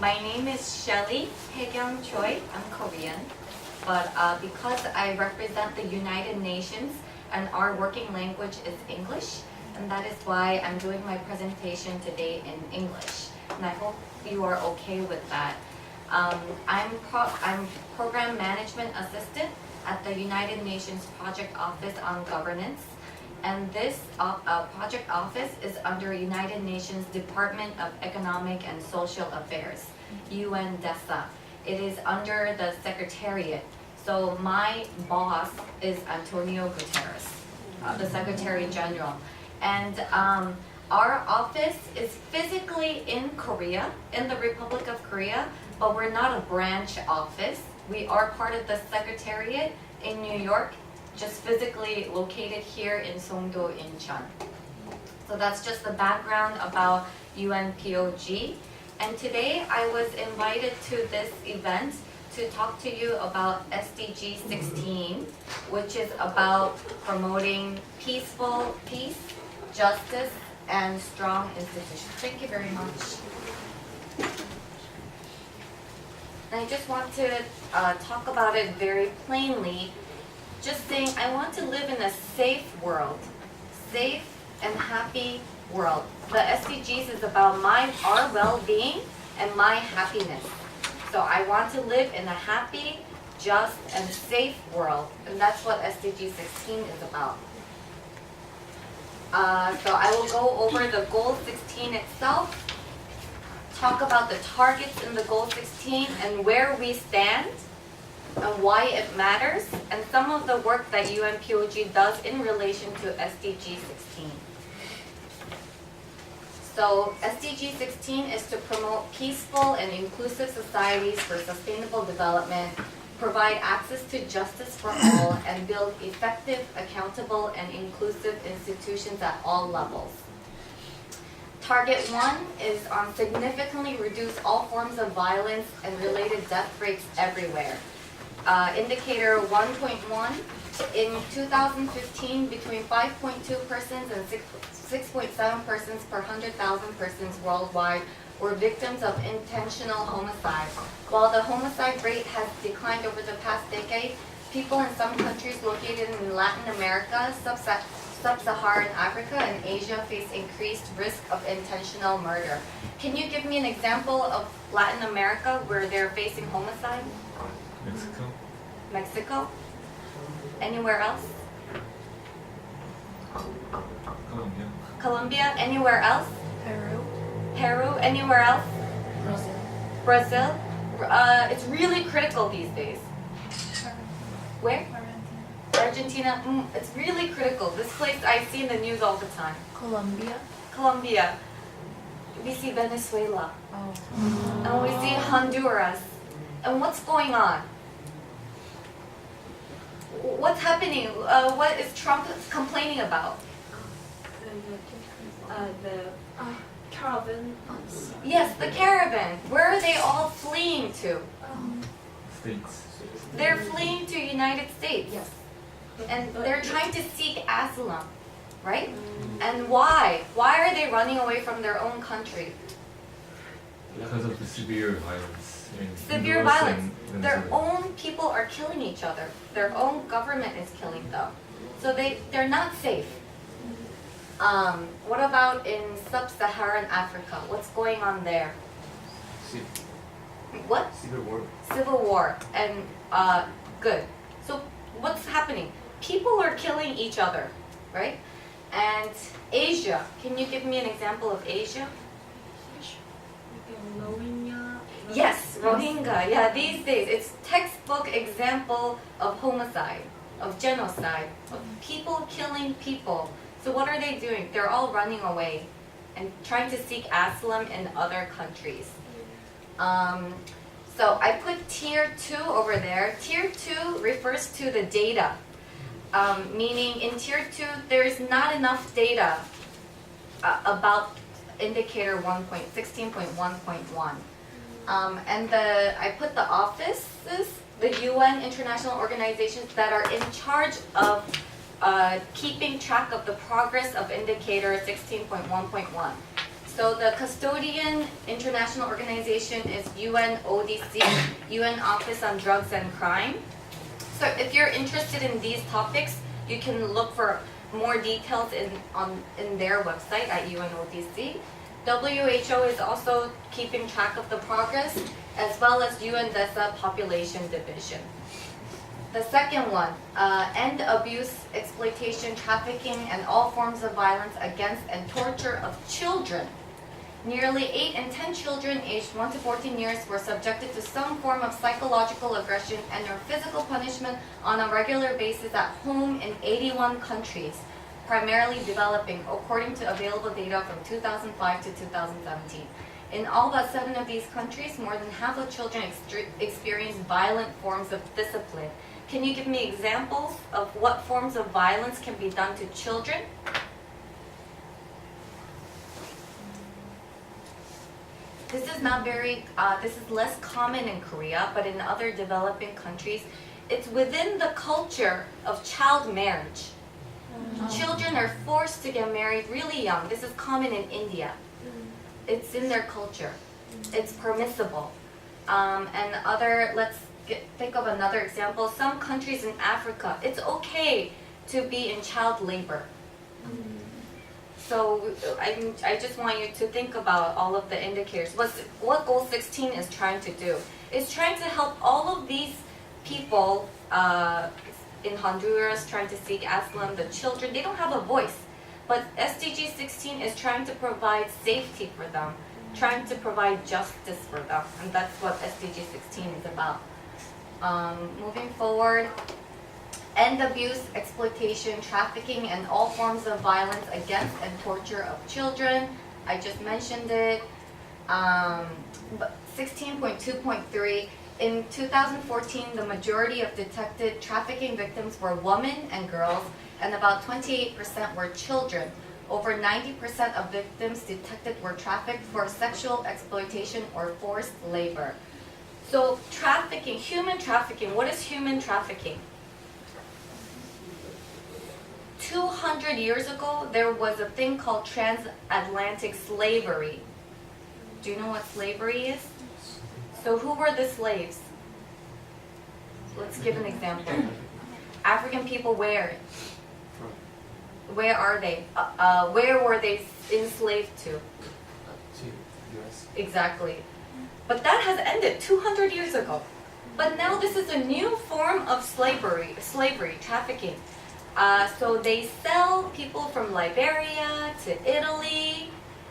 My name is Shelly Haekyung Choi. I'm Korean, but because I represent the United Nations and our working language is English, and that is why I'm doing my presentation today in English. And I hope you are okay with that. I'm Program Management Assistant at the United Nations Project Office on Governance. And this project office is under United Nations Department of Economic and Social Affairs, UNDESA. It is under the Secretariat. So my boss is Antonio Guterres, the Secretary General. And our office is physically in Korea, in the Republic of Korea, but we're not a branch office. We are part of the Secretariat in New York, just physically located here in Songdo, Incheon. So that's just the background about UNPOG. And today I was invited to this event to talk to you about SDG 16, which is about promoting peace, justice, and strong institutions. Thank you very much. And I just want to talk about it very plainly. Just saying, I want to live in a safe world, safe and happy world. The SDGs is about our well-being and my happiness. So I want to live in a happy, just, and safe world, and that's what SDG 16 is about. So I will go over the goal 16 itself, talk about the targets in the goal 16 and where we stand, and why it matters, and some of the work that UNPOG does in relation to SDG 16. So SDG 16 is to promote peaceful and inclusive societies for sustainable development, provide access to justice for all, and build effective, accountable, and inclusive institutions at all levels. Target 1 is on significantly reduce all forms of violence and related death rates everywhere. Indicator 1.1, in 2015, between 5.2 persons and 6.7 persons per 100,000 persons worldwide were victims of intentional homicide. While the homicide rate has declined over the past decade, people in some countries located in Latin America, Sub-Saharan Africa, and Asia face increased risk of intentional murder. Can you give me an example of Latin America where they're facing homicide? Mexico. Mexico? Anywhere else? Colombia. Colombia? Anywhere else? Peru. Peru? Anywhere else? Brazil. Brazil? It's really critical these days. Where? Argentina. Argentina? It's really critical. This place I see in the news all the time. Colombia. Colombia. We see Venezuela. Oh. And we see Honduras. And what's going on? What's happening? What is Trump complaining about? The caravan. Yes, the caravan. Where are they all fleeing to? States. They're fleeing to United States. Yes. And they're trying to seek asylum, right? And why? Why are they running away from their own country? Because of the severe violence. Severe violence. Their own people are killing each other. Their own government is killing them. So they're not safe. What about in Sub-Saharan Africa? What's going on there? What? Civil war. Civil war. And good. So what's happening? People are killing each other, right? And Asia. Can you give me an example of Asia? Yes, Rohingya. Yeah, these days it's textbook example of homicide, of genocide, of people killing people. So what are they doing? They're all running away and trying to seek asylum in other countries. So I put tier 2 over there. Tier 2 refers to the data, meaning in tier 2 there's not enough data about indicator 16.1.1. And I put the offices, the UN international organizations that are in charge of keeping track of the progress of indicator 16.1.1. So the custodian international organization is UNODC, UN Office on Drugs and Crime. So if you're interested in these topics, you can look for more details in their website at UNODC. WHO is also keeping track of the progress, as well as UNDESA Population Division. The second one, end abuse, exploitation, trafficking, and all forms of violence against and torture of children. Nearly 8 in 10 children aged 1 to 14 years were subjected to some form of psychological aggression and or physical punishment on a regular basis at home in 81 countries, primarily developing, according to available data from 2005 to 2017. In all but 7 of these countries, more than half of children experience violent forms of discipline. Can you give me examples of what forms of violence can be done to children? This is not very, this is less common in Korea, but in other developing countries, it's within the culture of child marriage. Children are forced to get married really young. This is common in India. It's in their culture. It's permissible. And think of another example. Some countries in Africa, it's okay to be in child labor. So I just want you to think about all of the indicators. What Goal 16 is trying to do is trying to help all of these people in Honduras trying to seek asylum, the children, they don't have a voice. But SDG 16 is trying to provide safety for them, trying to provide justice for them. And that's what SDG 16 is about. Moving forward, end abuse, exploitation, trafficking, and all forms of violence against and torture of children. I just mentioned it. 16.2.3, in 2014, the majority of detected trafficking victims were women and girls, and about 28% were children. Over 90% of victims detected were trafficked for sexual exploitation or forced labor. So trafficking, human trafficking, what is human trafficking? 200 years ago, there was a thing called transatlantic slavery. Do you know what slavery is? So who were the slaves? Let's give an example. African people, where? Where are they? Where were they enslaved to? US. Exactly. But that has ended 200 years ago. But now this is a new form of slavery, trafficking. So they sell people from Liberia to Italy.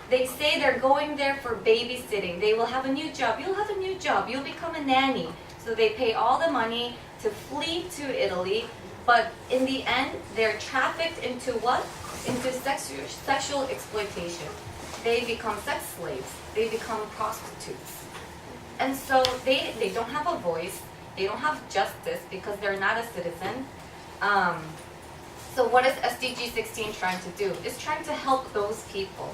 They say they're going there for babysitting. They will have a new job. You'll have a new job. You'll become a nanny. So they pay all the money to flee to Italy. But in the end, they're trafficked into what? Into sexual exploitation. They become sex slaves. They become prostitutes. And so they don't have a voice. They don't have justice because they're not a citizen. So what is SDG 16 trying to do? It's trying to help those people.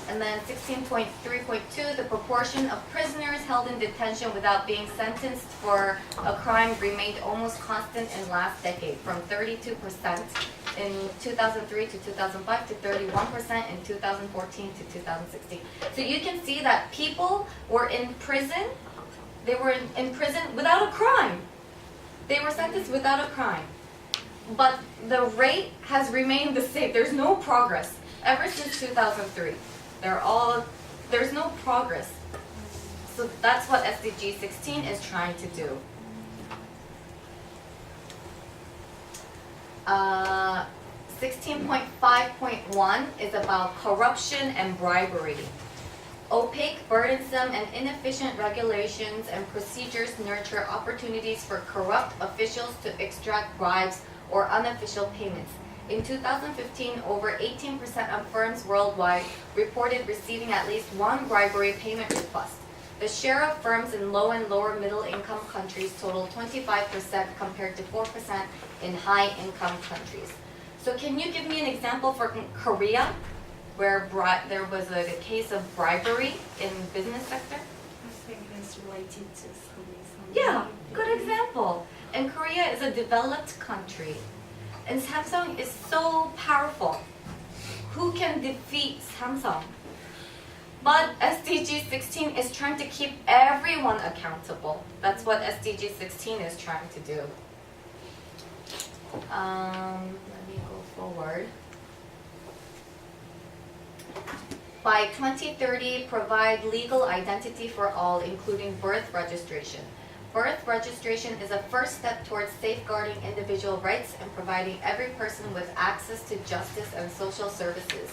And then 16.3.2, the proportion of prisoners held in detention without being sentenced for a crime remained almost constant in last decade, from 32% in 2003 to 2005 to 31% in 2014 to 2016. So you can see that people were in prison. They were in prison without a crime. They were sentenced without a crime. But the rate has remained the same. There's no progress ever since 2003. There's no progress. So that's what SDG 16 is trying to do. 16.5.1 is about corruption and bribery. Opaque, burdensome, and inefficient regulations and procedures nurture opportunities for corrupt officials to extract bribes or unofficial payments. In 2015, over 18% of firms worldwide reported receiving at least one bribery payment request. The share of firms in low and lower middle income countries totaled 25% compared to 4% in high income countries. So can you give me an example for Korea, where there was a case of bribery in business sector? I think it's related to something. Yeah, good example. And Korea is a developed country. And Samsung is so powerful. who can defeat Samsung? But SDG 16 is trying to keep everyone accountable. That's what SDG 16 is trying to do. Let me go forward. By 2030, provide legal identity for all, including birth registration. Birth registration is a first step towards safeguarding individual rights and providing every person with access to justice and social services.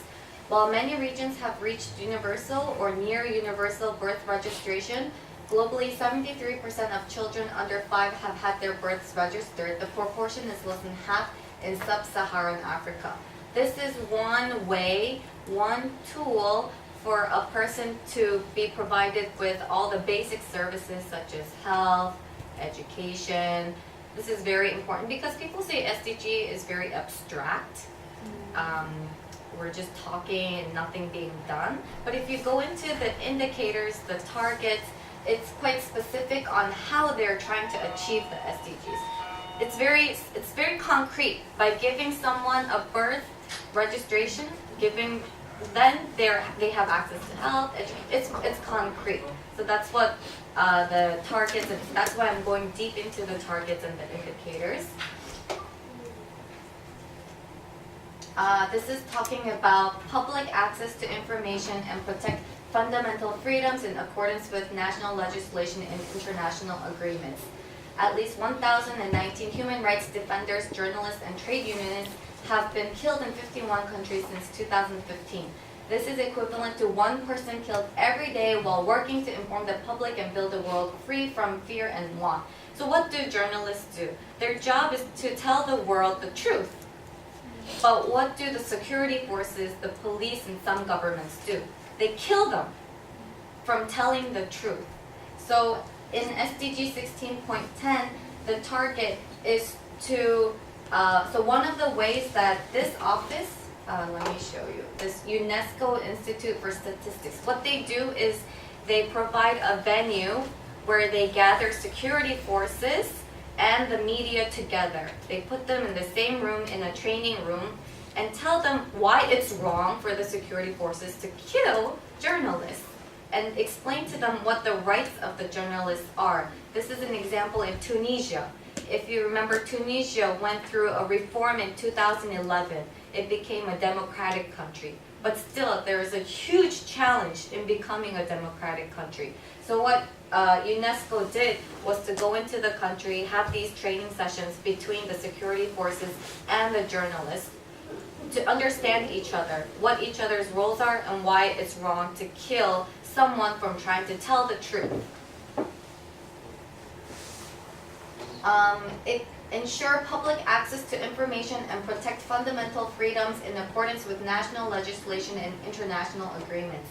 While many regions have reached universal or near universal birth registration, globally 73% of children under 5 have had their births registered. The proportion is less than half in sub-Saharan Africa. This is one way, one tool for a person to be provided with all the basic services such as health, education. This is very important because people say SDG is very abstract. We're just talking and nothing being done. But if you go into the indicators, the targets, it's quite specific on how they're trying to achieve the SDGs. It's very concrete. By giving someone a birth registration, then they have access to health. It's concrete. So that's what the targets. That's why I'm going deep into the targets and the indicators. This is talking about public access to information and protect fundamental freedoms in accordance with national legislation and international agreements. At least 1,019 human rights defenders, journalists, and trade unionists have been killed in 51 countries since 2015. This is equivalent to one person killed every day while working to inform the public and build a world free from fear and want. So what do journalists do? Their job is to tell the world the truth. But what do the security forces, the police, and some governments do? They kill them from telling the truth. So in SDG 16.10, the target is to, so one of the ways that this office, let me show you, this UNESCO Institute for Statistics, what they do is they provide a venue where they gather security forces and the media together. They put them in the same room, in a training room, and tell them why it's wrong for the security forces to kill journalists and explain to them what the rights of the journalists are. This is an example in Tunisia. If you remember, Tunisia went through a reform in 2011. It became a democratic country. But still, there is a huge challenge in becoming a democratic country. So what UNESCO did was to go into the country, have these training sessions between the security forces and the journalists to understand each other, what each other's roles are, and why it's wrong to kill someone from trying to tell the truth. It ensure public access to information and protect fundamental freedoms in accordance with national legislation and international agreements.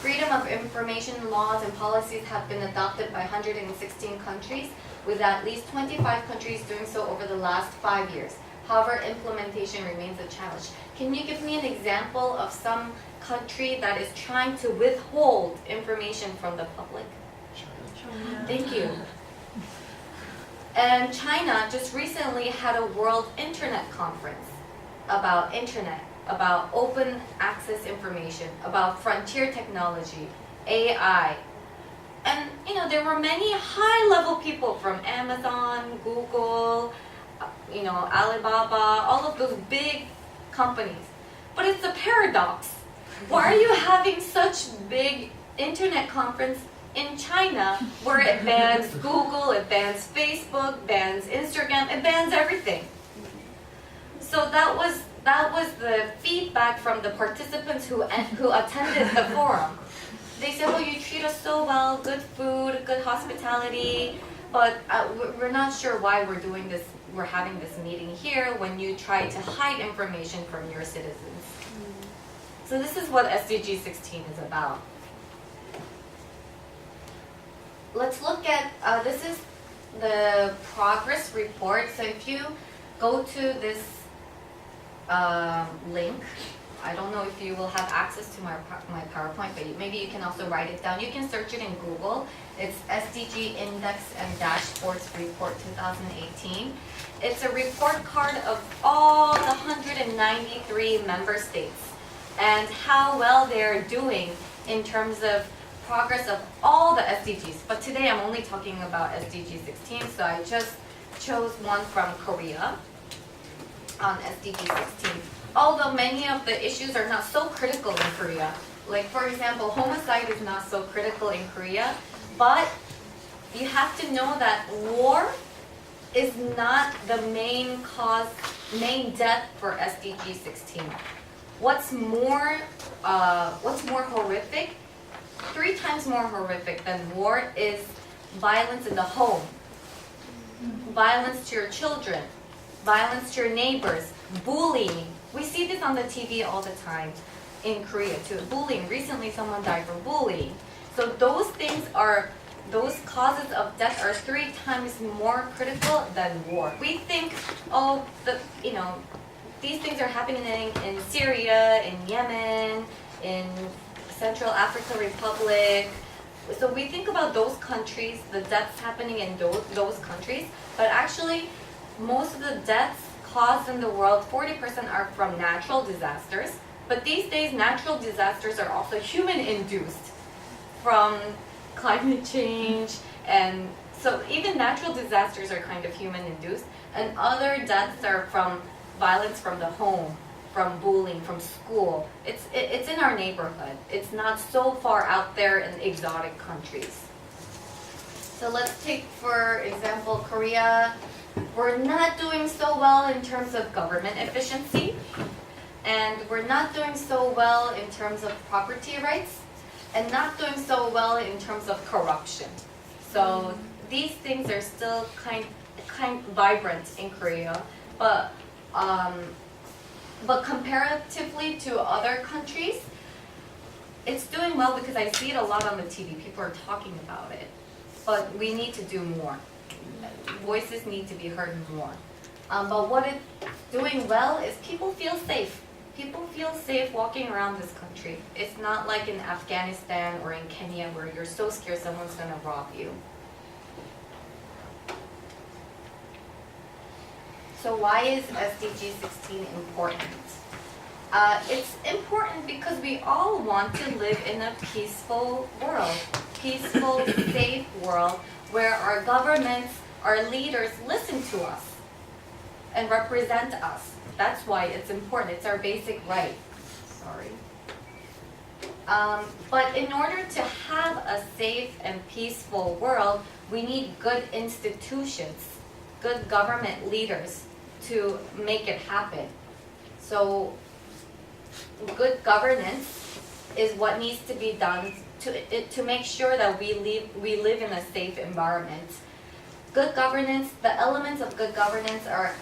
Freedom of information laws and policies have been adopted by 116 countries, with at least 25 countries doing so over the last 5 years. However, implementation remains a challenge. Can you give me an example of some country that is trying to withhold information from the public? China. Thank you. And China just recently had a World Internet Conference about internet, about open access information, about frontier technology, AI. And there were many high-level people from Amazon, Google, Alibaba, all of those big companies. But it's a paradox. Why are you having such big internet conference in China where it bans Google, it bans Facebook, bans Instagram, it bans everything? So that was the feedback from the participants who attended the forum. They said, well, you treat us so well, good food, good hospitality, but we're not sure why we're doing this. We're having this meeting here when you try to hide information from your citizens. So this is what SDG 16 is about. Let's look at, this is the progress report. So if you go to this link, I don't know if you will have access to my PowerPoint, but maybe you can also write it down. You can search it in Google. It's SDG Index and Dashboards Report 2018. It's a report card of all the 193 member states. and how well they're doing in terms of progress of all the SDGs. But today I'm only talking about SDG 16, so I just chose one from Korea on SDG 16. Although many of the issues are not so critical in Korea. Like for example, homicide is not so critical in Korea, but you have to know that war is not the main death for SDG 16. What's more horrific, 3 times more horrific than war is violence in the home, violence to your children, violence to your neighbors, bullying. We see this on the TV all the time in Korea too. Bullying. Recently someone died from bullying. So those causes of death are 3 times more critical than war. We think, these things are happening in Syria, in Yemen, in Central African Republic. So we think about those countries, the deaths happening in those countries, but actually most of the deaths caused in the world, 40% are from natural disasters. But these days, natural disasters are also human-induced from climate change, and so even natural disasters are kind of human-induced, and other deaths are from violence from the home, from bullying, from school. It's in our neighborhood. It's not so far out there in exotic countries. So let's take, for example, Korea. We're not doing so well in terms of government efficiency, and we're not doing so well in terms of property rights, and not doing so well in terms of corruption. So these things are still kind vibrant in Korea, but comparatively to other countries, it's doing well because I see it a lot on the TV. People are talking about it, but we need to do more. Voices need to be heard more. But what it's doing well is people feel safe. People feel safe walking around this country. It's not like in Afghanistan or in Kenya where you're so scared someone's going to rob you. So why is SDG 16 important? It's important because we all want to live in a peaceful world, peaceful, safe world where our governments, our leaders listen to us and represent us. That's why it's important. It's our basic right. Sorry. But in order to have a safe and peaceful world, we need good institutions, good government leaders to make it happen. So good governance is what needs to be done to make sure that we live in a safe environment. Good governance, the elements of good governance are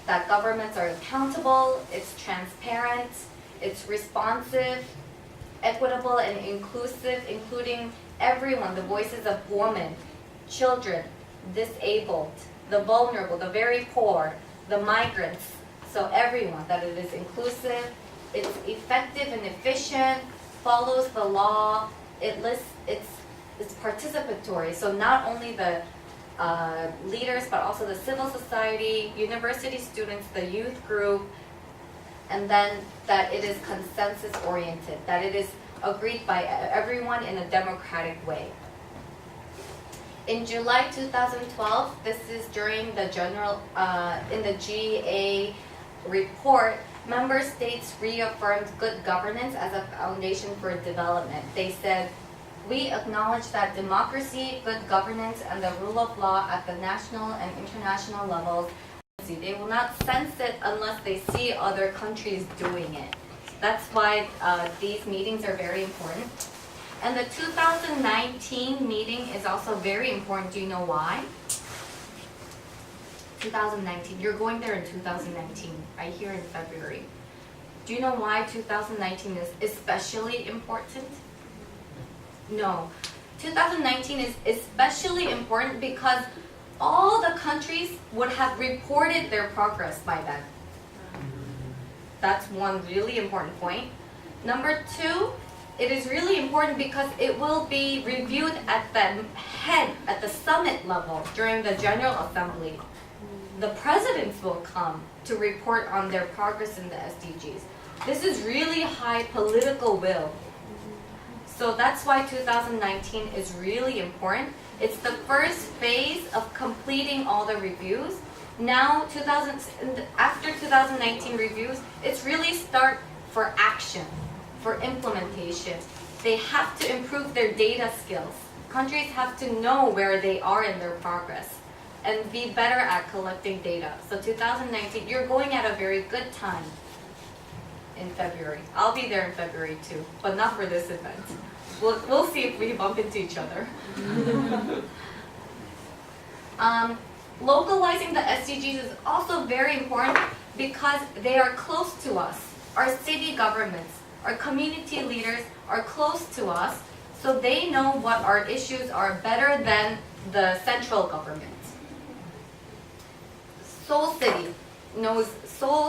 that governments are accountable, it's transparent, it's responsive, equitable and inclusive, including everyone, the voices of women, children, disabled, the vulnerable, the very poor, the migrants, so everyone, that it is inclusive, it's effective and efficient, follows the law, it's participatory, so not only the leaders, but also the civil society, university students, the youth group, and then that it is consensus oriented, that it is agreed by everyone in a democratic way. In July 2012, this is during the in the GA report, member states reaffirmed good governance as a foundation for development. They said, we acknowledge that democracy, good governance, and the rule of law at the national and international levels, they will not sense it unless they see other countries doing it. That's why these meetings are very important. And the 2019 meeting is also very important. Do you know why? 2019. You're going there in 2019, right here in February. Do you know why 2019 is especially important? No. 2019 is especially important because all the countries would have reported their progress by then. That's one really important point. Number 2, it is really important because it will be reviewed at the head, at the summit level during the General Assembly. the presidents will come to report on their progress in the SDGs. This is really high political will. So that's why 2019 is really important. It's the first phase of completing all the reviews. Now, after 2019 reviews, it's really start for action, for implementation. They have to improve their data skills. Countries have to know where they are in their progress and be better at collecting data. So 2019, you're going at a very good time in February. I'll be there in February too, but not for this event. We'll see if we bump into each other. Localizing the SDGs is also very important because they are close to us. Our city governments, our community leaders are close to us, so they know what our issues are better than the central government. Seoul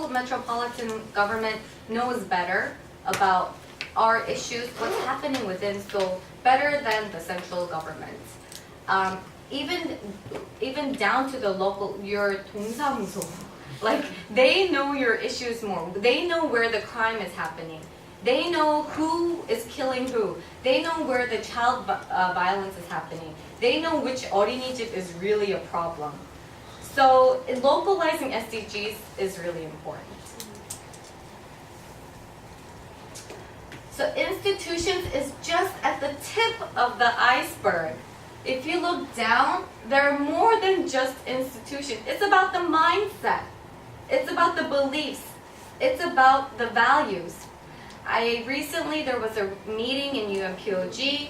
metropolitan government knows better about our issues, what's happening within Seoul, better than the central government. Even down to the local, your 동사무소, like they know your issues more. They know where the crime is happening. They know who is killing who. They know where the child violence is happening. They know which 어린이집 is really a problem. So localizing SDGs is really important. So institutions is just at the tip of the iceberg. If you look down, there are more than just institutions. It's about the mindset. It's about the beliefs. It's about the values. Recently there was a meeting in UMPOG.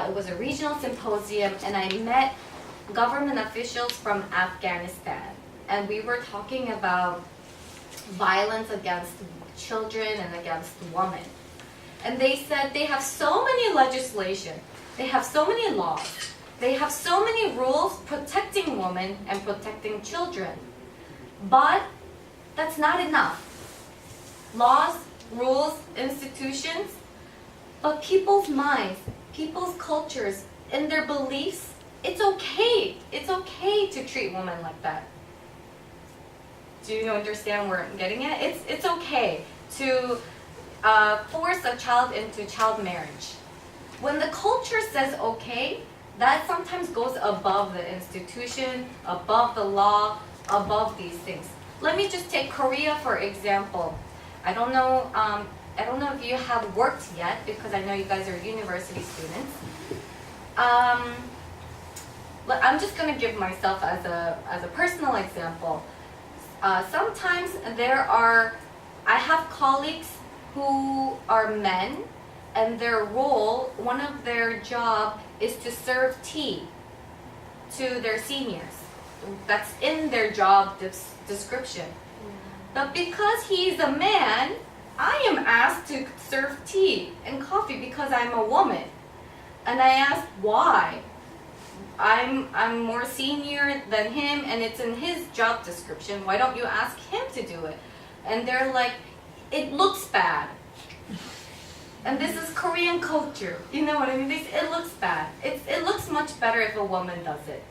It was a regional symposium, and I met government officials from Afghanistan. And we were talking about violence against children and against women. And they said they have so many legislation, they have so many laws, they have so many rules protecting women and protecting children. But that's not enough. Laws, rules, institutions, but people's minds, people's cultures, and their beliefs, it's okay. It's okay to treat women like that. Do you understand where I'm getting at? It's okay to force a child into child marriage. When the culture says okay, that sometimes goes above the institution, above the law, above these things. Let me just take Korea for example. I don't know if you have worked yet, because I know you guys are university students. I'm just going to give myself as a personal example. Sometimes I have colleagues who are men, and their role, one of their job is to serve tea to their seniors. That's in their job description. But because he's a man, I am asked to serve tea and coffee because I'm a woman. And I asked why. I'm more senior than him, and it's in his job description. Why don't you ask him to do it? And they're like, it looks bad. And this is Korean culture. You know what I mean? It looks bad. It looks much better if a woman does it.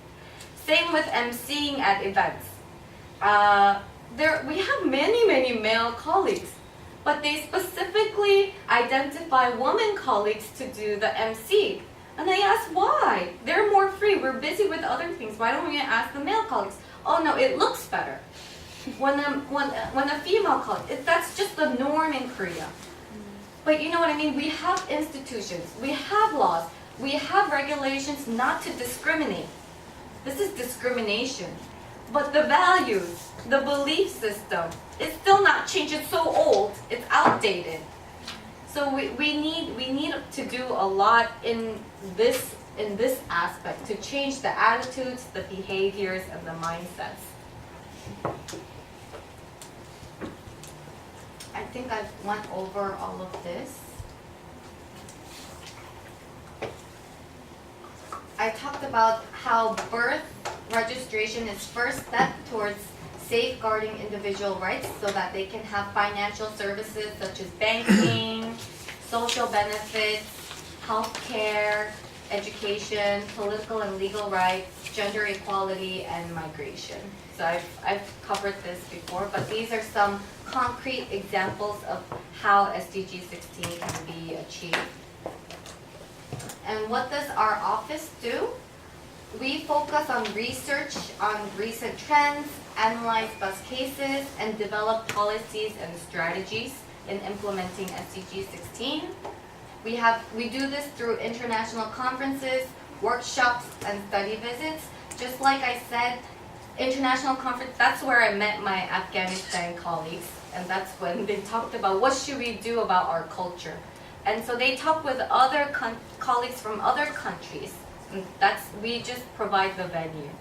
Same with emceeing at events. We have many male colleagues, but they specifically identify women colleagues to do the MC. And I asked why. They're more free. We're busy with other things. Why don't we ask the male colleagues? Oh no, it looks better. When a female colleague, that's just the norm in Korea. But you know what I mean? We have institutions, we have laws, we have regulations not to discriminate. This is discrimination. But the values, the belief system, it's still not changed. It's so old, it's outdated. So we need to do a lot in this aspect to change the attitudes, the behaviors, and the mindsets. I think I've went over all of this. I talked about how birth registration is first step towards safeguarding individual rights so that they can have financial services such as banking, social benefits, healthcare, education, political and legal rights. gender equality, and migration. So I've covered this before, but these are some concrete examples of how SDG 16 can be achieved. And what does our office do? We focus on research on recent trends, analyze best cases, and develop policies and strategies in implementing SDG 16. We do this through international conferences, workshops, and study visits. Just like I said, international conference, that's where I met my Afghanistan colleagues, and that's when they talked about what should we do about our culture. And so they talk with other colleagues from other countries. And we just provide the venue.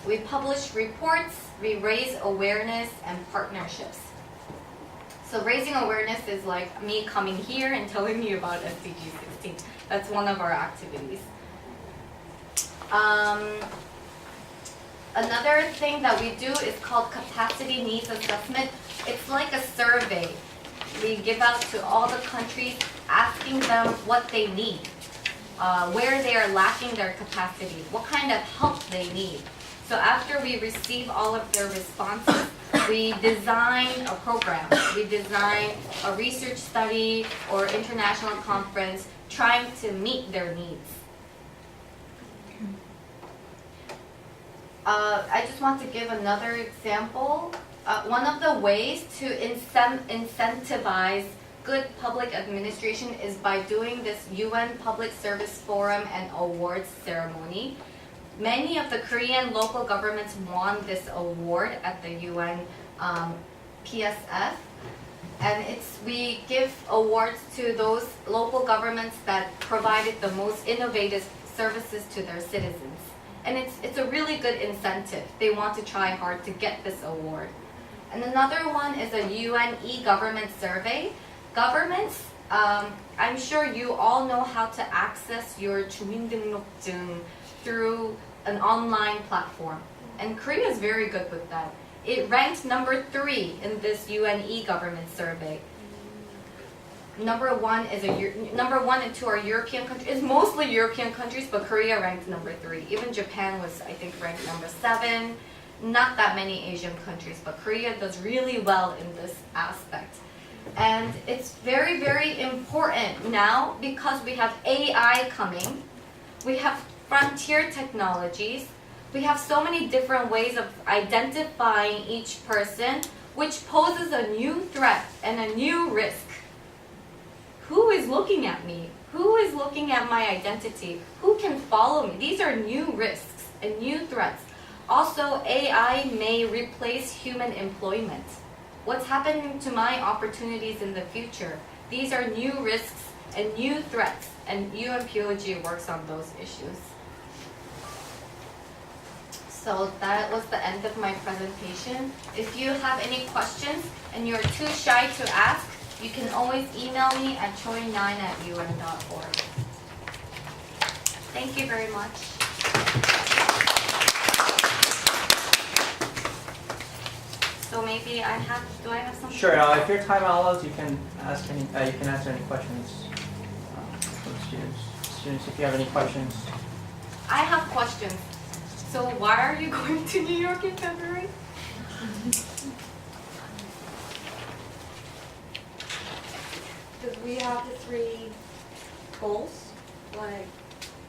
We publish reports, we raise awareness and partnerships. So raising awareness is like me coming here and telling you about SDG 16. That's one of our activities. Another thing that we do is called capacity needs assessment. It's like a survey. We give out to all the countries asking them what they need, where they are lacking their capacity, what kind of help they need. So after we receive all of their responses, we design a program. We design a research study or international conference trying to meet their needs. I just want to give another example. One of the ways to incentivize good public administration is by doing this UN Public Service Forum and Awards ceremony. Many of the Korean local governments won this award at the UN PSF. And we give awards to those local governments that provided the most innovative services to their citizens. And it's a really good incentive. They want to try hard to get this award. And another one is a UN e-government survey. Governments, I'm sure you all know how to access your 주민등록증 through an online platform. And Korea is very good with that. It ranked number 3 in this UN e-government survey. Number 1 and 2 are European countries. It's mostly European countries, but Korea ranked number 3. Even Japan was, I think, ranked number 7. Not that many Asian countries, but Korea does really well in this aspect. And it's very, very important now because we have AI coming. We have frontier technologies. We have so many different ways of identifying each person, which poses a new threat and a new risk. Who is looking at me? Who is looking at my identity? Who can follow me? These are new risks and new threats. Also, AI may replace human employment. What's happening to my opportunities in the future? These are new risks and new threats, and UNPOG works on those issues. So that was the end of my presentation. If you have any questions and you're too shy to ask, you can always email me at choi9@un.org. Thank you very much. So maybe do I have something? Sure. If your time allows, you can ask any. You can answer any questions from students. Students, if you have any questions. I have questions. So why are you going to New York in February? Because we have the 3 goals, like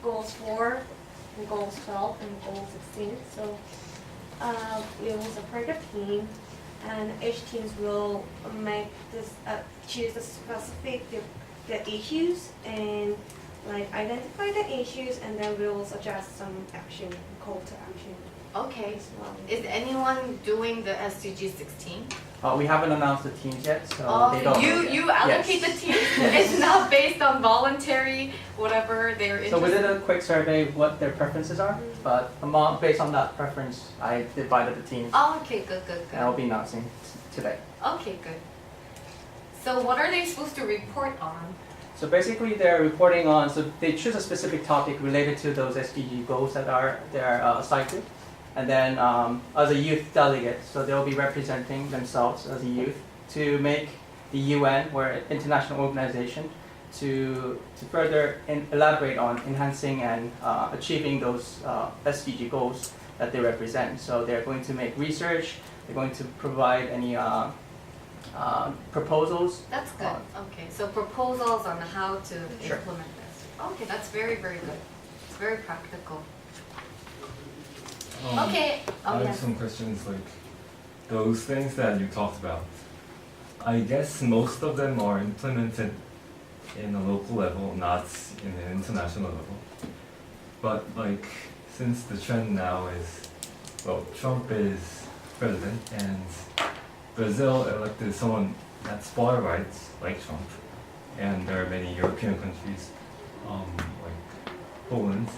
goals 4, and goals 12, and goal 16. So we will separate the team, and each team will make this choose a specific the issues and like identify the issues, and then we will suggest some action, call to action. Okay. As well. Is anyone doing the SDG 16? We haven't announced the teams yet, so they don't. You allocate Yes. the team. It's not based on voluntary whatever they're interested. So we did a quick survey what their preferences are, but based on that preference, I divided the teams, Oh, okay, good. and I'll be announcing today. Okay, good. So what are they supposed to report on? So basically, they're reporting on. So they choose a specific topic related to those SDG goals that they're assigned to, and then as a youth delegate, so they'll be representing themselves as a youth to make the UN or international organization to further elaborate on enhancing and achieving those SDG goals that they represent. So they're going to make research, they're going to provide any proposals. That's good. Okay, so proposals on how to Sure. implement this. Okay, that's very, very good. It's very practical. Okay. I Oh, have yes. some questions like those things that you talked about. I guess most of them are implemented in a local level, not in an international level. But like, since the trend now is, well, Trump is president and Brazil elected someone that's far right, like Trump, and there are many European countries, like Poland,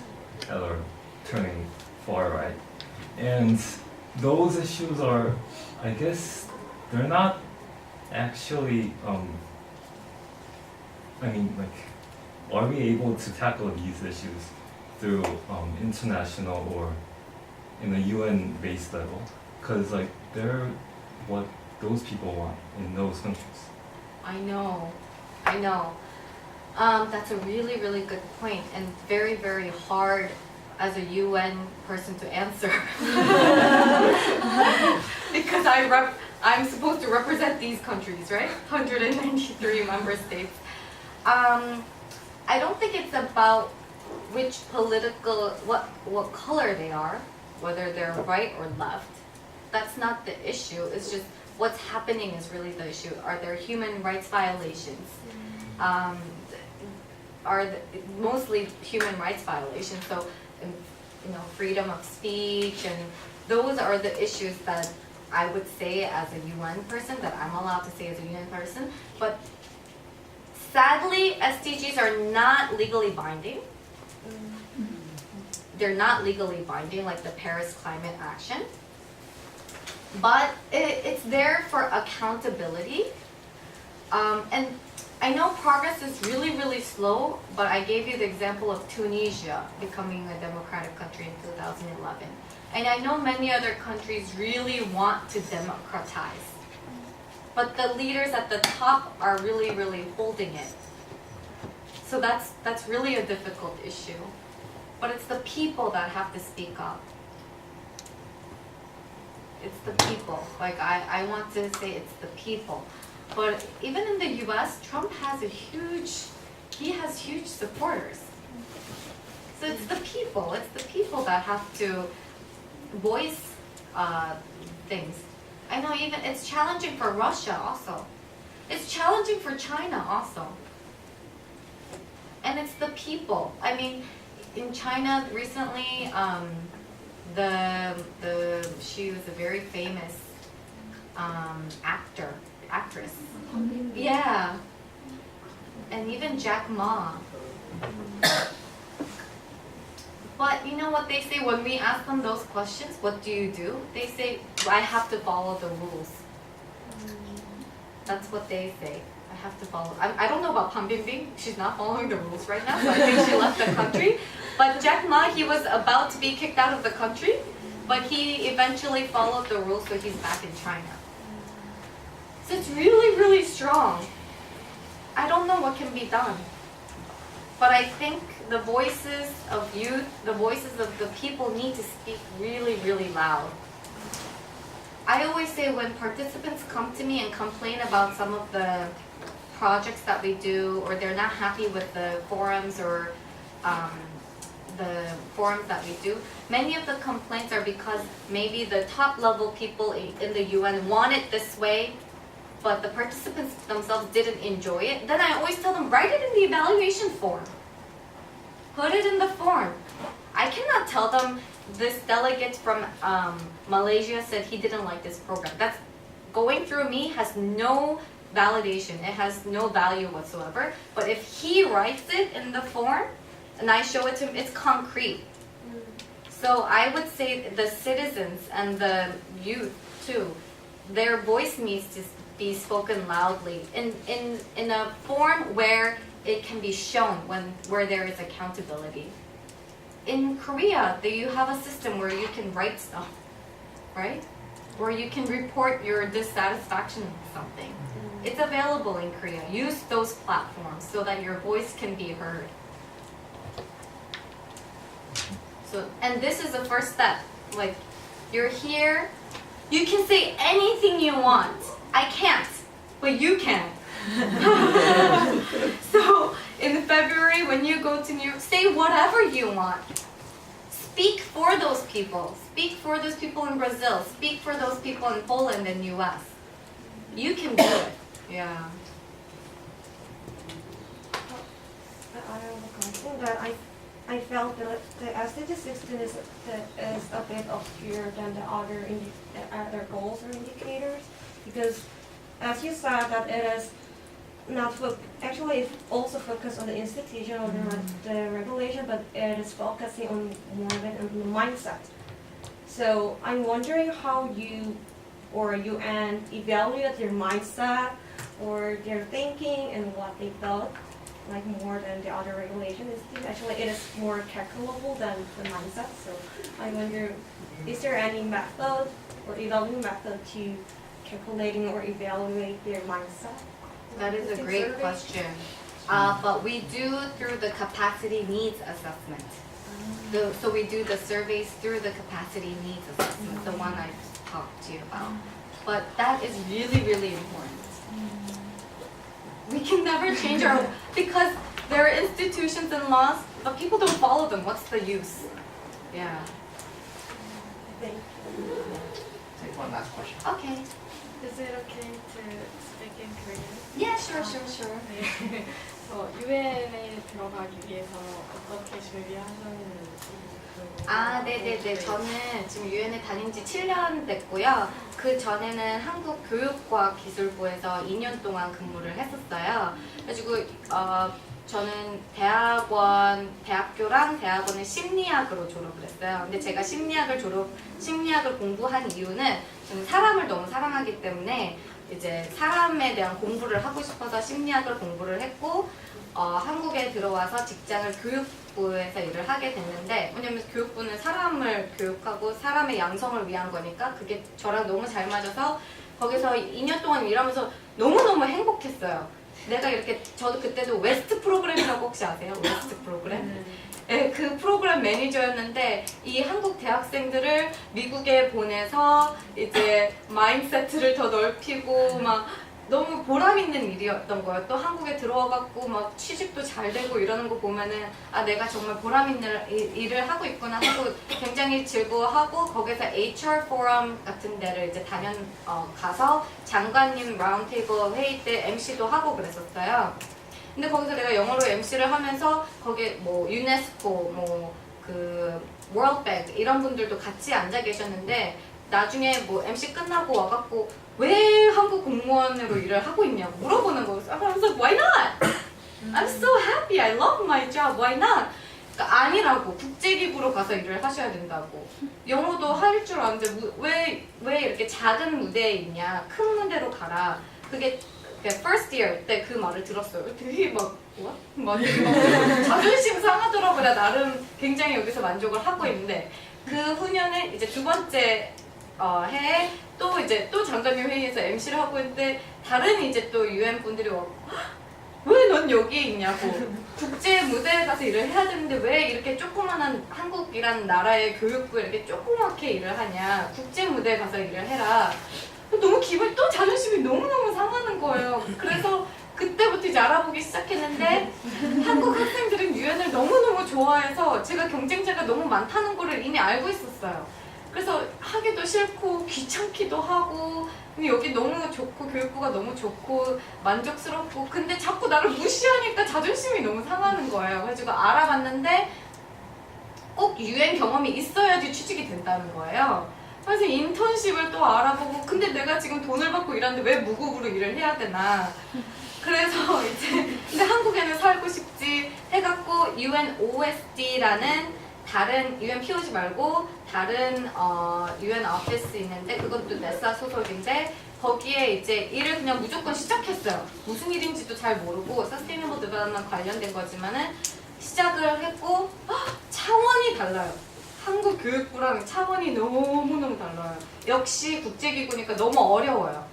that are turning far right. And those issues are, I guess, they're not actually, I mean, like, are we able to tackle these issues through international or in a UN-based level? Because, like, they're what those people want in those countries. I know. That's a really, really good point and very, very hard as a UN person to answer. Because I'm supposed to represent these countries, right? 193 member states. I don't think it's about which political, what color they are, whether they're right or left. That's not the issue. It's just what's happening is really the issue. Are there human rights violations? Mostly human rights violations. So, freedom of speech, and those are the issues that I would say as a UN person, that I'm allowed to say as a UN person. But sadly, SDGs are not legally binding. They're not legally binding like the Paris Climate Action. But it's there for accountability. And I know progress is really, really slow, but I gave you the example of Tunisia becoming a democratic country in 2011. And I know many other countries really want to democratize. But the leaders at the top are really, really holding it. So that's really a difficult issue. But it's the people that have to speak up. It's the people. Like, I want to say it's the people. But even in the US, Trump has he has huge supporters. So it's the people that have to voice things. I know even it's challenging for Russia also. It's challenging for China also. And it's the people. I mean, in China recently, she was a very famous actress. Yeah. And even Jack Ma. But you know what they say when we ask them those questions, what do you do? They say, I have to follow the rules. That's what they say. I have to follow. I don't know about Pan Bingbing. She's not following the rules right now, so I think she left the country. But Jack Ma, he was about to be kicked out of the country, but he eventually followed the rules, so he's back in China. So it's really, really strong. I don't know what can be done. But I think the voices of youth, the voices of the people need to speak really, really loud. I always say when participants come to me and complain about some of the projects that we do, or they're not happy with the forums or the forums that we do, many of the complaints are because maybe the top level people in the UN want it this way, but the participants themselves didn't enjoy it. Then I always tell them, write it in the evaluation form. Put it in the form. I cannot tell them this delegate from Malaysia said he didn't like this program. That's going through me has no validation. It has no value whatsoever. But if he writes it in the form and I show it to him, it's concrete. So I would say the citizens and the youth too, their voice needs to be spoken loudly in a form where it can be shown where there is accountability. In Korea, you have a system where you can write stuff, right? or you can report your dissatisfaction with something. It's available in Korea. Use those platforms so that your voice can be heard. So, and this is the first step. Like, you're here, you can say anything you want. I can't, but you can. So, in February, when you go to New York, say whatever you want. Speak for those people. Speak for those people in Brazil. Speak for those people in Poland and US. You can do it. Yeah. I think that I felt that the SDG 16 is a bit obscure than the other goals or indicators, because as you said that it is not actually it also focused on the institution or the regulation, but it is focusing on more of it on the mindset. So I'm wondering how you or UN evaluate their mindset or their thinking and what they thought, like more than the other regulation. Actually, it is more calculable than the mindset. So I wonder, is there any method or evaluating method to calculating or evaluate their mindset? That is a great question. But we do through the capacity needs assessment. So we do the surveys through the capacity needs assessment, the one I talked to you about. But that is really, really important. We can never change our, because there are institutions and laws, but people don't follow them. What's the use? Yeah. Thank you. Take one last question. Okay. Is it okay to speak in Korean? Yeah, sure. 네. UN에 들어가기 위해서 어떻게 준비하셨는지. 네네네. 저는 지금 유엔에 다닌 지 7년 됐고요. 그 전에는 한국교육과기술부에서 2년 동안 근무를 했었어요. 그래가지고 저는 대학교랑 대학원을 심리학으로 졸업을 했어요. 근데 제가 심리학을 공부한 이유는 저는 사람을 너무 사랑하기 때문에 이제 사람에 대한 공부를 하고 싶어서 심리학을 공부를 했고, 한국에 들어와서 직장을 교육부에서 일을 하게 됐는데, 왜냐면 교육부는 사람을 교육하고 사람의 양성을 위한 거니까 그게 저랑 너무 잘 맞아서 거기서 2년 동안 일하면서 너무너무 행복했어요. 내가 이렇게, 저도 그때도 웨스트 프로그램이라고 혹시 아세요? 웨스트 프로그램? 네, 그 프로그램 매니저였는데 이 한국 대학생들을 미국에 보내서 이제 마인드세트를 더 넓히고 막 너무 보람 있는 일이었던 거예요. 또 한국에 들어와갖고 막 취직도 잘 되고 이러는 거 보면은 아, 내가 정말 보람 있는 일을 하고 있구나 하고 굉장히 즐거워하고, 거기서 HR 포럼 같은 데를 이제 가서 장관님 라운드테이블 회의 때 MC도 하고 그랬었어요. 근데 거기서 내가 영어로 MC를 하면서 거기에 뭐 유네스코, 뭐 그 월드뱅크 이런 분들도 같이 앉아 계셨는데, 나중에 뭐 MC 끝나고 와갖고 왜 한국 공무원으로 일을 하고 있냐고 물어보는 거예요. I was like, why not? I'm so happy. I love my job. Why not? 그러니까 아니라고. 국제기구로 가서 일을 하셔야 된다고. 영어도 할 줄 아는데 왜 이렇게 작은 무대에 있냐? 큰 무대로 가라. 그게 first year 때 그 말을 들었어요. 되게 막 자존심 상하더라고요. 나 나름 굉장히 여기서 만족을 하고 있는데, 그 후년에 이제 두 번째 해에 또 장관님 회의에서 MC를 하고 있는데, 다른 이제 또 UN 분들이 와, 왜 넌 여기에 있냐고. 국제 무대에 가서 일을 해야 되는데 왜 이렇게 조그만한 한국이란 나라의 교육부에 이렇게 조그맣게 일을 하냐. 국제 무대에 가서 일을 해라. 너무 또 자존심이 너무너무 상하는 거예요. 그래서 그때부터 이제 알아보기 시작했는데, 한국 학생들은 유엔을 너무너무 좋아해서 제가 경쟁자가 너무 많다는 거를 이미 알고 있었어요. 그래서 하기도 싫고 귀찮기도 하고, 근데 여기 너무 좋고 교육부가 너무 좋고 만족스럽고, 근데 자꾸 나를 무시하니까 자존심이 너무 상하는 거예요. 그래가지고 알아봤는데 꼭 유엔 경험이 있어야지 취직이 된다는 거예요. 그래서 인턴십을 또 알아보고, 근데 내가 지금 돈을 받고 일하는데 왜 무급으로 일을 해야 되나. 그래서 이제 근데 한국에는 살고 싶지 해갖고 UNOSD라는 다른 UN POG 말고 다른 UN 오피스 있는데, 그것도 네사 소속인데 거기에 이제 일을 그냥 무조건 시작했어요. 무슨 일인지도 잘 모르고 서스테이너블 디벨롭먼트 관련된 거지만은 시작을 했고, 차원이 달라요. 한국 교육부랑 차원이 너무너무 달라요. 역시 국제기구니까 너무 어려워요.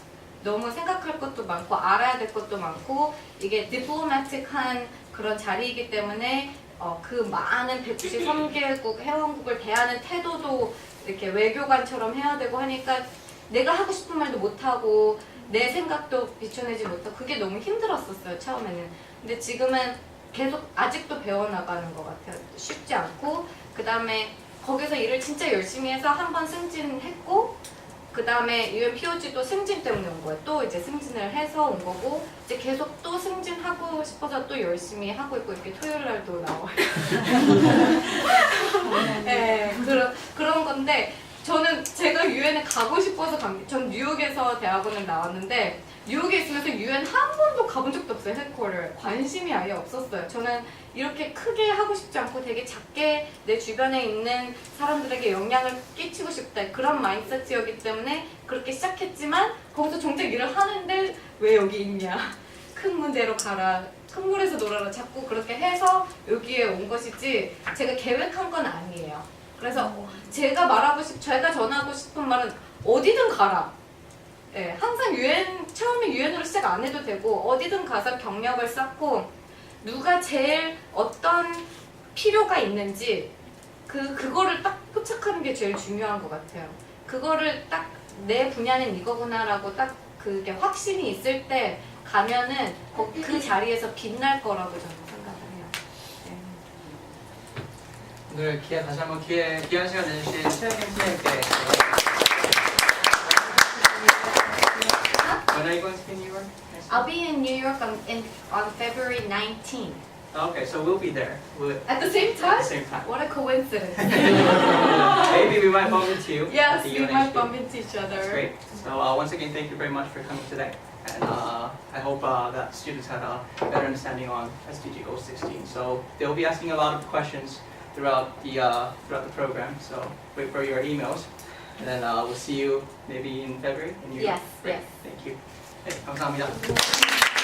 너무 생각할 것도 많고 알아야 될 것도 많고 이게 디플로마틱한 그런 자리이기 때문에 그 많은 193개국 회원국을 대하는 태도도 이렇게 외교관처럼 해야 되고 하니까 내가 하고 싶은 말도 못하고 내 생각도 비춰내지 못하고 그게 너무 힘들었었어요 처음에는. 근데 지금은 계속 아직도 배워나가는 것 같아요. 쉽지 않고 그 다음에 거기서 일을 진짜 열심히 해서 한 번 승진했고 그 다음에 UNPOG도 승진 때문에 온 거예요. 또 이제 승진을 해서 온 거고 이제 계속 또 승진하고 싶어서 또 열심히 하고 있고 이렇게 토요일 날도 나와요. 네, 그런 건데 저는 제가 유엔에 가고 싶어서 전 뉴욕에서 대학원을 나왔는데 뉴욕에 있으면서 유엔 한 번도 가본 적도 없어요. 헤드쿼터 관심이 아예 없었어요. 저는 이렇게 크게 하고 싶지 않고 되게 작게 내 주변에 있는 사람들에게 영향을 끼치고 싶다 그런 마인드셋이었기 때문에 그렇게 시작했지만 거기서 정작 일을 하는데 왜 여기 있냐 큰 무대로 가라 큰 물에서 놀아라 자꾸 그렇게 해서 여기에 온 것이지 제가 계획한 건 아니에요. 그래서 제가 전하고 싶은 말은 어디든 가라. 예, 항상 처음에 유엔으로 시작 안 해도 되고 어디든 가서 경력을 쌓고 누가 제일 어떤 필요가 있는지 그거를 딱 포착하는 게 제일 중요한 것 같아요. 그거를 딱 내 분야는 이거구나라고 딱 그게 확신이 있을 때 가면은 그 자리에서 빛날 거라고 저는 생각을 해요. 네. 오늘 다시 한번 귀한 시간 내주신 최영임 선생님께 When are you going to be in New York? I'll be in New York on February 19th. Okay, so we'll be there. At the same At time? the same time. What a coincidence. Maybe we might bump into you. at Yes, the we might UNHP. bump into each other. That's great. So once again, thank you very much for coming today. And I hope that students had a better understanding on SDG Goal 16. So they'll be asking a lot of questions throughout the program. So wait for your emails. And then we'll see you maybe in February in New York. Yes, Great. yes. Thank you. 네, 감사합니다.